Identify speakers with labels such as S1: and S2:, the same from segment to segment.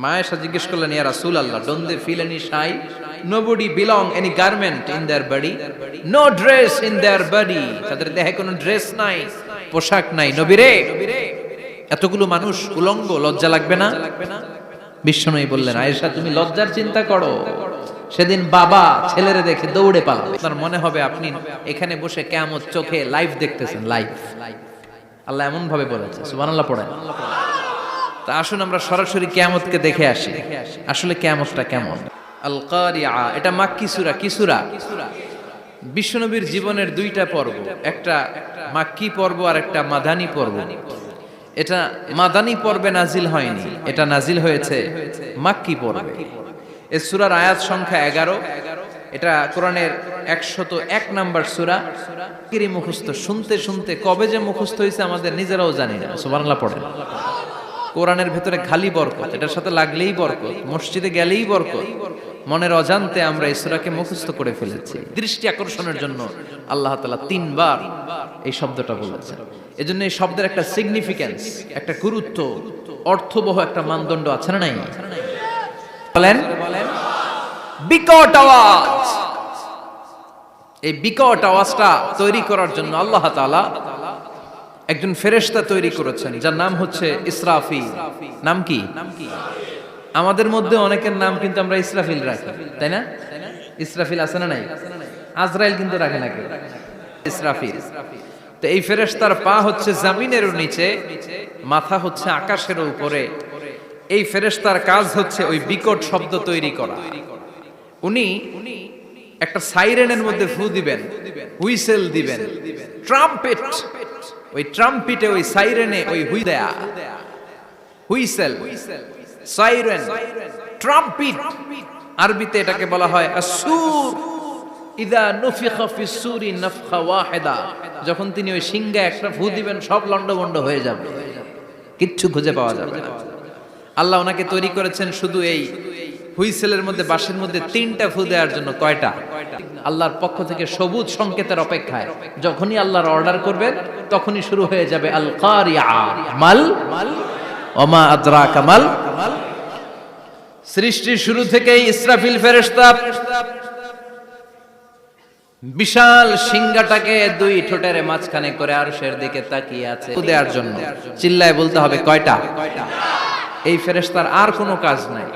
S1: মা আয়েশা জিজ্ঞেস করলেন, ইয়া রাসূলুল্লাহ, don't they feel any shy? Nobody belong any garment in their body, no dress in their body. তাদের দেহে কোনো ড্রেস নাই, পোশাক নাই। নবী রে, এতগুলো মানুষ উলঙ্গ, লজ্জা লাগবে না? বিশ্বনবী বললেন, আয়েশা তুমি লজ্জার চিন্তা করো, সেদিন বাবা ছেলেরে দেখে দৌড়ে পালাবে। আপনার মনে হবে আপনি এখানে বসে কিয়ামত চোখে লাইভ দেখতেছেন, লাইভ। আল্লাহ এমন ভাবে বলেছে, সুবহানাল্লাহ পড়েন। তা আসুন আমরা সরাসরি কিয়ামতকে দেখে আসি, আসলে কিয়ামতটা কেমন। আল কারিআ, এটা মাক্কি সূরা। কি সূরা? বিশ্বনবীর জীবনের দুইটা পর্ব, একটা মাক্কি পর্ব আর একটা মাদানী পর্ব। এটা মাদানী পর্বে নাজিল হয়নি, এটা নাজিল হয়েছে মাক্কি পর্বে। এই সূরার আয়াত সংখ্যা 11। এটা কোরআনের 101 নাম্বার সূরা। কিরি মুখস্থ, শুনতে শুনতে কবে যে মুখস্থ হয়েছে আমাদের নিজেরাও জানি না। সুবহানাল্লাহ পড়েন। কোরআনের ভেতরে খালি বরকত, এটার সাথে লাগলেই বরকত, মসজিদে গেলেই বরকত। মনের অজান্তে আমরা এই সূরাকে মুখস্থ করে ফেলেছি। দৃষ্টি আকর্ষণের জন্য আল্লাহ তাআলা 3 বার এই শব্দটা বলেছেন। এজন্য এই শব্দের একটা সিগনিফিকেন্স, একটা গুরুত্ব, অর্থবহ একটা মানদণ্ড আছে না নাই? বলেন, বিকট আওয়াজ। এই বিকট আওয়াজটা তৈরি করার জন্য আল্লাহ তাআলা একজন ফেরেশতা তৈরি করেছেন, যার নাম হচ্ছে ইসরাফিল। নাম কি? আমাদের মধ্যে অনেকের নাম কিন্তু আমরা ইসরাফিল রাখি, তাই না? ইসরাফিল আছে না নাই? আজরাইল কিন্তু রাখে না কেউ, ইসরাফিল। তো এই ফেরেশতার পা হচ্ছে জমিনের নিচে, মাথা হচ্ছে আকাশের উপরে। এই ফেরেশতার কাজ হচ্ছে ওই বিকট শব্দ তৈরি করা। উনি একটা সাইরেনের মধ্যে ফু দিবেন, হুইসেল দিবেন, ট্রাম্পেট। ওই ট্রাম্পিটে, ওই সাইরেনে ওই হুই দেয়া, হুইসেল, সাইরেন, ট্রাম্পিট। আরবিতে এটাকে বলা হয় আসসুর। ইযা নুফিখা ফিস সূরি নাফখা ওয়াহিদা, যখন তিনি ওই সিংহে একটা ফু দিবেন সব লন্ডভন্ড হয়ে যাবে, কিচ্ছু খুঁজে পাওয়া যাবে না। আল্লাহ ওনাকে তৈরি করেছেন শুধু এই হুইসেলের মধ্যে, বাঁশির মধ্যে 3টা ফু দেওয়ার জন্য। কয়টা? আল্লাহর পক্ষ থেকে সবুজ সংকেতের অপেক্ষায়। যখনই আল্লাহর অর্ডার করবেন তখনই শুরু হয়ে যাবে আল কারিআ, মাল ওমা আদরাকা মাল। সৃষ্টির শুরু থেকেই ইসরাফিল ফেরেশতা বিশাল সিংহাটাকে 2 ঠোঁটের মাঝখানে করে আরশের দিকে তাকিয়ে আছে ফু দেওয়ার জন্য। চিল্লায় বলতে হবে, কয়টা? এই ফেরেশতার আর কোনো কাজ নাই।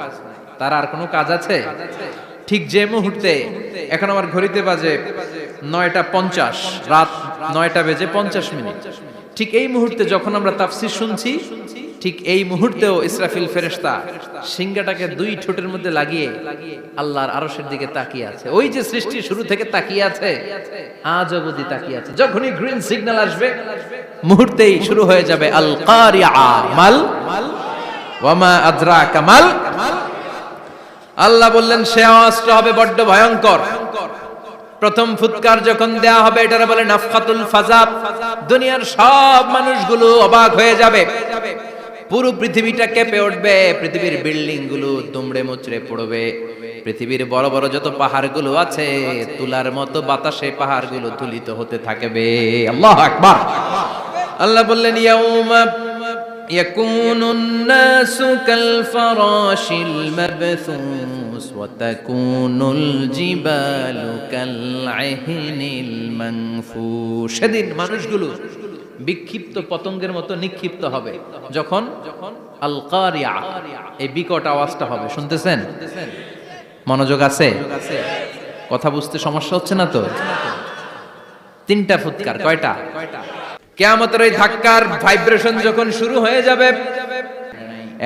S1: তার আর কোনো কাজ আছে? ঠিক যে মুহূর্তে, এখন আমার ঘড়িতে বাজে 9:50, রাত 9:50, ঠিক এই মুহূর্তে যখন আমরা তাফসীর শুনছি, ঠিক এই মুহূর্তেও ইসরাফিল ফেরেশতা সিংহাটাকে 2 ঠোঁটের মধ্যে লাগিয়ে আল্লাহর আরশের দিকে তাকিয়ে আছে। ওই যে সৃষ্টির শুরু থেকে তাকিয়ে আছে, আজ অবধি তাকিয়ে আছে। যখনই গ্রিন সিগন্যাল আসবে মুহূর্তেই শুরু হয়ে যাবে আল কারিআ, মাল ওয়ামা আদরাকা মাল। আল্লাহ বললেন সে আওয়াজটা হবে বড্ড ভয়ঙ্কর। প্রথম ফুৎকার যখন দেয়া হবে, এটারে বলে নাফখাতুল ফাজা। দুনিয়ার সব মানুষগুলো অবাক হয়ে যাবে, পুরো পৃথিবীটা কেঁপে উঠবে, পৃথিবীর বিল্ডিং গুলো দুমড়ে মুচড়ে পড়বে, পৃথিবীর বড় বড় যত পাহাড়গুলো আছে তুলার মতো বাতাসে পাহাড়গুলো তুলিত হতে থাকবে। আল্লাহু আকবার। আল্লাহ বললেন ইয়াউমা ইয়াকুনুন নাসু কাল ফারাশিল মাবথুস ওয়া তাকুনুল জিবালু কাল আহিনিল মানফুশ। সেদিন মানুষগুলো বিক্ষিপ্ত পতঙ্গের মতো নিক্ষিপ্ত হবে যখন আল কারিআ, এই বিকট আওয়াজটা হবে। শুনতেছেন? মনোযোগ আছে? কথা বুঝতে সমস্যা হচ্ছে না তো? 3টা ফুৎকার। কয়টা? কিয়ামতের ওই ধাক্কার ভাইব্রেশন যখন শুরু হয়ে যাবে,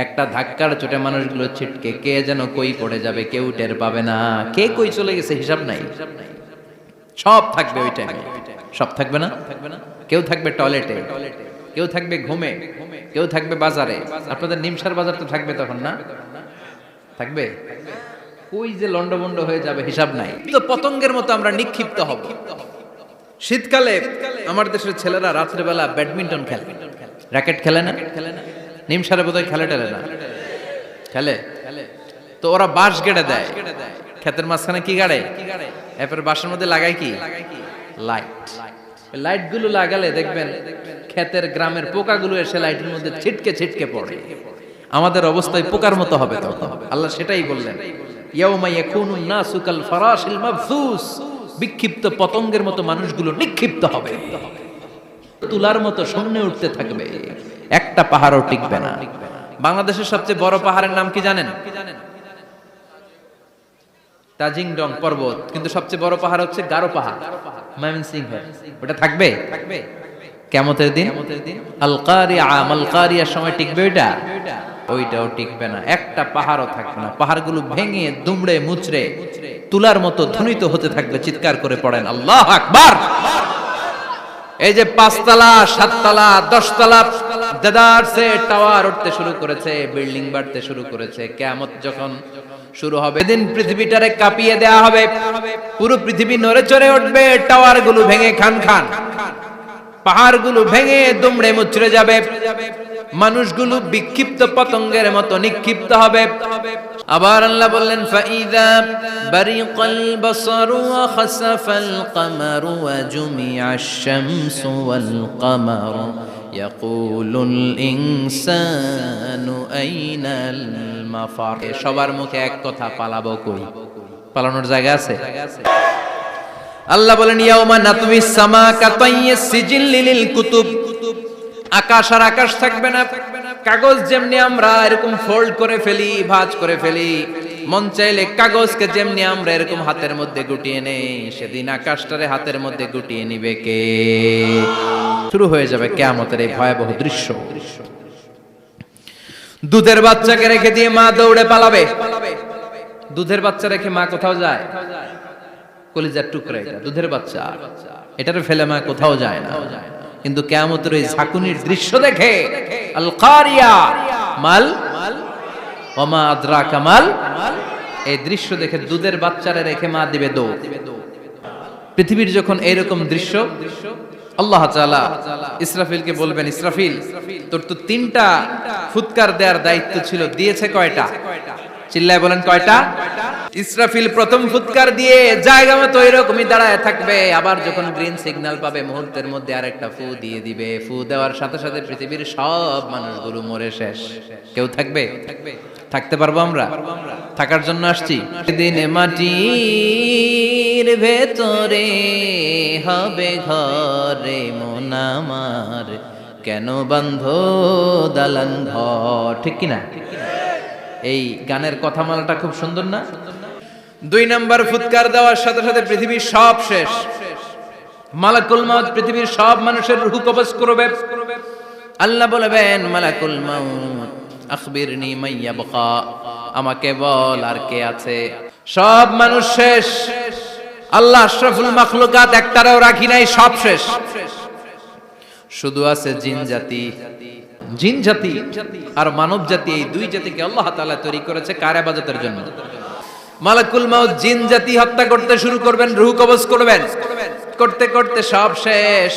S1: একটা ধাক্কার চোটে মানুষগুলো ছিটকে কে যেন কই পড়ে যাবে, কেউ টের পাবে না। কে কই চলে গেছে হিসাব নাই। সব থাকবে ওই টাইমে, সব থাকবে না। কেউ থাকবে টয়লেটে, কেউ থাকবে ঘুমে, কেউ থাকবে বাজারে। আপনাদের নিমসার বাজার তো থাকবে তখন, না থাকবে? কই যে লন্ডভন্ড হয়ে যাবে হিসাব নাই। তো পতঙ্গের মতো আমরা নিক্ষিপ্ত হব। শীতকালে আমার দেশের ছেলেরা রাত্রেবেলা ব্যাডমিন্টন খেলে, র্যাকেট খেলে না? নিমসারে বোধহয় খেলে টেলে না, খেলে। তো ওরা বাঁশ গেড়ে দেয়, ক্ষেতের মাঝখানে কি গাড়ে, এরপর বাঁশের মধ্যে লাগায় কি লাইট। লাইট গুলো লাগালে দেখবেন ক্ষেতের গ্রামের পোকাগুলো এসে লাইটের মধ্যে ছিটকে ছিটকে পড়ে। আমাদের অবস্থায় পোকার মতো হবে তখন। আল্লাহ সেটাই বললেন, ইয়াউমা ইয়াকুনুন নাসু কাল ফারাশিল মাবসুস, বিক্ষিপ্ত পতঙ্গের মতো মানুষগুলো নিক্ষিপ্ত হবে, তুলার মতো শূন্যে উঠতে থাকবে, একটা পাহাড়ও টিকবে না। বাংলাদেশের সবচেয়ে বড় পাহাড়ের নাম কি জানেন? তাজিংডং পর্বত, কিন্তু সবচেয়ে বড় পাহাড় হচ্ছে গারো পাহাড়, ময়মনসিংহ। ওটা থাকবে কিয়ামতের দিন? আল কারিয়া, মাল কারিয়ার সময় টিকবে ওইটা? ওইটাও টিকবে না, একটা পাহাড়ও থাকবে না। পাহাড়গুলো ভেঙে দুমড়ে মুচড়ে তুলার মতো ধ্বনিত হতে থাকবে। চিৎকার করে পড়েন আল্লাহু আকবার। এই যে 5 তলা 7 তলা 10 তলা দেদারসে টাওয়ার উঠতে শুরু করেছে, বিল্ডিং বাড়তে শুরু করেছে, কিয়ামত যখন শুরু হবে দিন পৃথিবীটারে কাঁপিয়ে দেয়া হবে, পুরো পৃথিবী নড়ে চড়ে উঠবে, টাওয়ার গুলো ভেঙে খান খান, পাহাড়গুলো ভেঙে দুমড়ে মুচড়ে যাবে, মানুষগুলো বিক্ষিপ্ত পতঙ্গের মতো নিক্ষিপ্ত হবে। আবার আল্লাহ বললেন, ফাইদা বারিকাল বাসারু ওয়া খাসাফাল কামারু ওয়া জুমিআশ শামসু ওয়াল কামারু ইয়াকুলুল ইনসানু আইনাল মাফার। সবার মুখে এক কথা, পালাবো কই? পালানোর জায়গা আছে? আল্লাহ বলেন, ইয়াউমা নাতমিস সামা কাতাইয়িস সিজিল লিল কুতুব। আকাশ আর আকাশ থাকবে না, কাগজ যেমনি আমরা এরকম ফোল্ড করে ফেলি, ভাঁজ করে ফেলি, মন চাইলে কাগজকে যেমনি আমরা এরকম হাতের মধ্যে গুটিয়ে নেই, সেদিন আকাশটারে হাতের মধ্যে গুটিয়ে নিবে কে? শুরু হয়ে যাবে কিয়ামতের এই ভয়াবহ দৃশ্য। দুধের বাচ্চাকে রেখে দিয়ে মা দৌড়ে পালাবে। দুধের বাচ্চা রেখে মা কোথাও যায়? কলিজার টুকরা এটা, দুধের বাচ্চা, এটারে ফেলে মা কোথাও যায় না। কিন্তু কিয়ামতের এই ঝাঁকুনির দৃশ্য দেখে, আল কারিয়া মাল ওয়া মা আদরাকা মাল, এই দৃশ্য দেখে দুধের বাচ্চারে রেখে মা দিবে দৌড়। পৃথিবীর যখন এইরকম দৃশ্য, আল্লাহ তাআলা ইসরাফিলকে বলবেন, ইসরাফিল তোর তো 3টা ফুৎকার দেওয়ার দায়িত্ব ছিল, দিয়েছে কয়টা? চিল্লায় বলেন কয়টা? ইসরাফিল প্রথম ফুৎকার দিয়ে জায়গা মতো এরকমই দাঁড়ায় থাকবে, আবার যখন গ্রিন সিগন্যাল পাবে মুহূর্তের মধ্যে আরেকটা ফু দিয়ে দিবে। ফু দেওয়ার সাথে সাথে পৃথিবীর সব মানুষগুলো মরে শেষ। কেউ থাকবে? থাকতে পারবো আমরা? থাকার জন্য আসছি। দিনে মাটির ভেতরে হবে ঘরে মন আমার, কেন বাঁধো দালান ঘর? ঠিক কিনা? এই গানের কথামালাটা খুব সুন্দর না? 2 নাম্বার ফুৎকার দেওয়ার সাথে সাথে পৃথিবীর সব শেষ। মালাকুল মাউত পৃথিবীর সব মানুষের রূহ কবজ করবে। আল্লাহ বলবেন, মালাকুল মাউত আখবিরনি মাইয়া বাকা, আমাকে বল আর কে আছে? সব মানুষ শেষ। আল্লাহ আশরাফুল মাখলুকাত একটারও রাখি নাই, সব শেষ। শুধু আছে জিন জাতি। জিন জাতি আর মানব জাতি, এই 2 জাতিকে আল্লাহ তাআলা তৈরি করেছে কার ইবাদতের জন্য? মালাকুল মাউত জিন জাতি হত্যা করতে শুরু করবেন, রূহ কবজ করবেন, করতে করতে সব শেষ।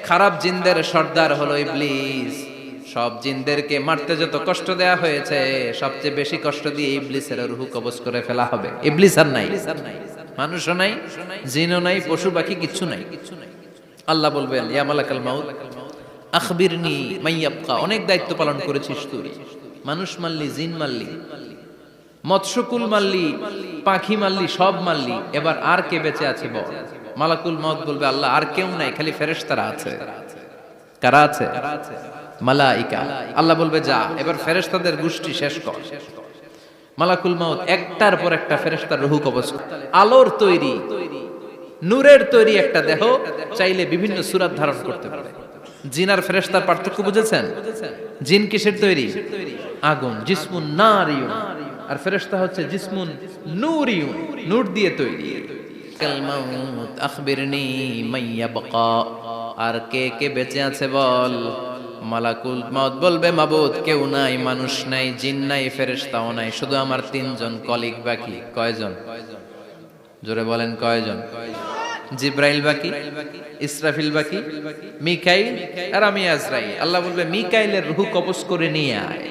S1: খারাপ জিনদের সর্দার হলো ইবলিস। সব জিনদেরকে মারতে যত কষ্ট দেয়া হয়েছে, সবচেয়ে বেশি কষ্ট দিয়ে ইবলিসের রূহ কবজ করে ফেলা হবে। ইবলিস আর নাই, মানুষও নাই, জিনও নাই, পশু পাখি কিচ্ছু নাই। আল্লাহ বলবেন, ইয়া মালাকাল মাউত আখবিরনি মাইয়াবকা, অনেক দায়িত্ব পালন করেছিস তুই, মানুষ মারলি, জিন মারলি, মৎস্যকুল মারলি, পাখি মারলি, সব মারলি, এবার আর কে বেঁচে আছে বল? মালাকুল মাউত বলবে, আল্লাহ আর কেউ নাই, খালি ফেরেশতারা আছে। কারা আছে? মালাইকা। আল্লাহ বলবে, যা এবার ফেরেশতাদের গোষ্ঠী শেষ কর। মালাকুল মাউত একটার পর একটা ফেরেশতার রূহ কবজ। আলোর তৈরি, নূরের তৈরি একটা দেহ চাইলে বিভিন্ন সূরত ধারণ করতে পারে। জিন আর ফেরেশতার পার্থক্য বুঝেছেন? জিন কিসের তৈরি? আগুন, জিসমুন নারিয়ুন, আর ফেরেশতা হচ্ছে জিসমুন নূরিয়ুন, নূর দিয়ে তৈরি। কাল মাউত আখবিরনি মাইয়াবকা, আর কে কে বেঁচে আছে বল? মালাকুল মাউত বলবে, মাবুদ কেউ নাই, মানুষ নাই, জিন নাই, ফেরেশতাও নাই, শুধু আমার 3 জন কলিগ বাকি। কয়জন? জোরে বলেন কয়জন? জিব্রাইল বাকি, ইসরাফিল বাকি, মিকাইল আর আমি আজরাইল। আল্লাহ বলবে, মিকাইলের রূহ কবজ করে নিয়ে আয়,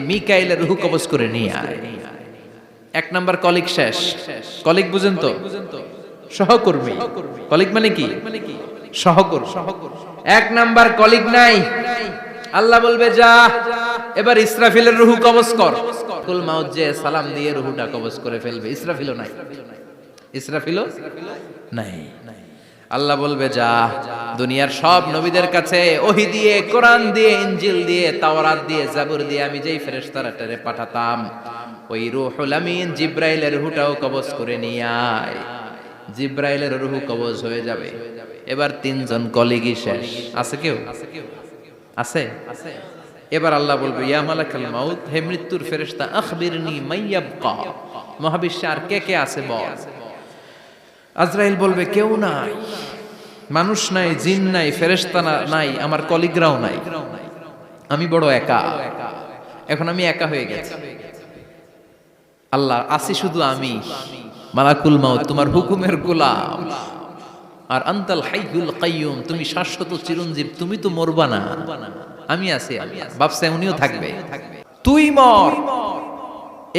S1: মিকাইলের রূহ কবজ করে নিয়ে আয়। 1 নাম্বার কলিগ শেষ। কলিগ বুঝেন তো? সহকর্মী। কলিগ মানে কি? সহকর্মী। 1 নাম্বার কলিগ নাই, আল্লাহ বলবে যা এবার ইসরাফিলের রূহ কবজ কর। কুল মাউত যে সালাম দিয়ে রূহটা কবজ করে ফেলবে। ইসরাফিলও নাই, ইসরাফিলও নাই। আল্লাহ বলবে যা দুনিয়ার সব নবীদের কাছে ওহী দিয়ে, কোরআন দিয়ে, ইনজিল দিয়ে, তাওরাত দিয়ে, জাবুর দিয়ে আমি যেই ফেরেশতাটারে পাঠাতাম ওই রূহুল আমিন জিব্রাইলের রূহটাও কবজ করে নিয়ে আয়। জিব্রাইলের রূহ কবজ হয়ে যাবে। এবার তিনজন কলিগই শেষ। আছে কেউ? আছে? এবার আল্লাহ বলবে ইয়া মালাকাল মাউত, হে মৃত্যুর ফেরেশতা, আখবিরনি মাইয়াবকা, মহাবিশ্বে আর কে কে আছে বল। আজরাইল বলবে কেউ নাই, মানুষ নাই, জিন নাই, ফেরেশতা নাই, আমার কলিগরাও নাই, আমি বড় একা, এখন আমি একা হয়ে গেছি। আল্লাহ আসি শুধু আমি, মালাকুল মাউত তোমার হুকুমের গোলাম, আর আনতাল হাইয়ুল কাইয়ুম তুমি শাশ্বত চিরঞ্জীব, তুমি তো মরবা না, আমি আছি। ভাবছে উনিও থাকবে, তুই মর।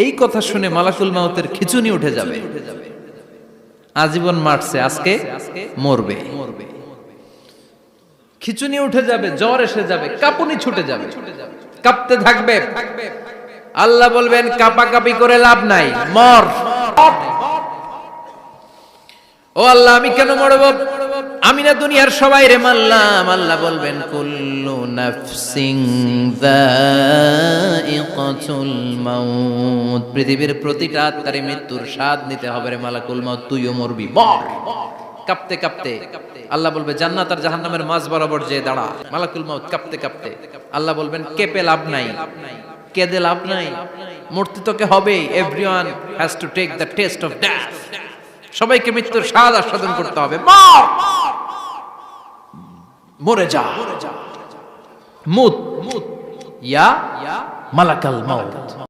S1: এই কথা শুনে মালাকুল মাউতের খিচুনি উঠে যাবে। আজীবন মারছে, আজকে মরবে। খিচুনি উঠে যাবে, জ্বর এসে যাবে, কাঁপুনি ছুটে যাবে, কাঁপতে থাকবে। আল্লাহ বলবেন কাঁপাকাঁপি করে লাভ নাই, মর। ও আল্লাহ আমি কেন মরব? আমি না দুনিয়ার সবাই রে মারলাম। আল্লাহ বলবেন কুল্লু নাফসিন যায়িকাতুল মাউত, পৃথিবীর প্রতিটা আত্মারে মৃত্যুর স্বাদ নিতে হবে রে মালাকুল মাউত, তুইও মরবি, মর। কাঁপতে কাঁপতে আল্লাহ বলবে জান্নাত আর জাহান্নামের মাঝ বরাবর যে দাঁড়া। মালাকুল মাউত কাঁপতে কাঁপতে আল্লাহ বলবেন কেঁপে লাভ নাই, কেঁদে লাভ নাই, মরতে তোকে হবেই। Everyone has to take the test of death, সবাইকে মৃত্যুর স্বাদ আস্বাদন করতে হবে। মর, মরে যা, মুত ইয়া মালাকাল মাউত।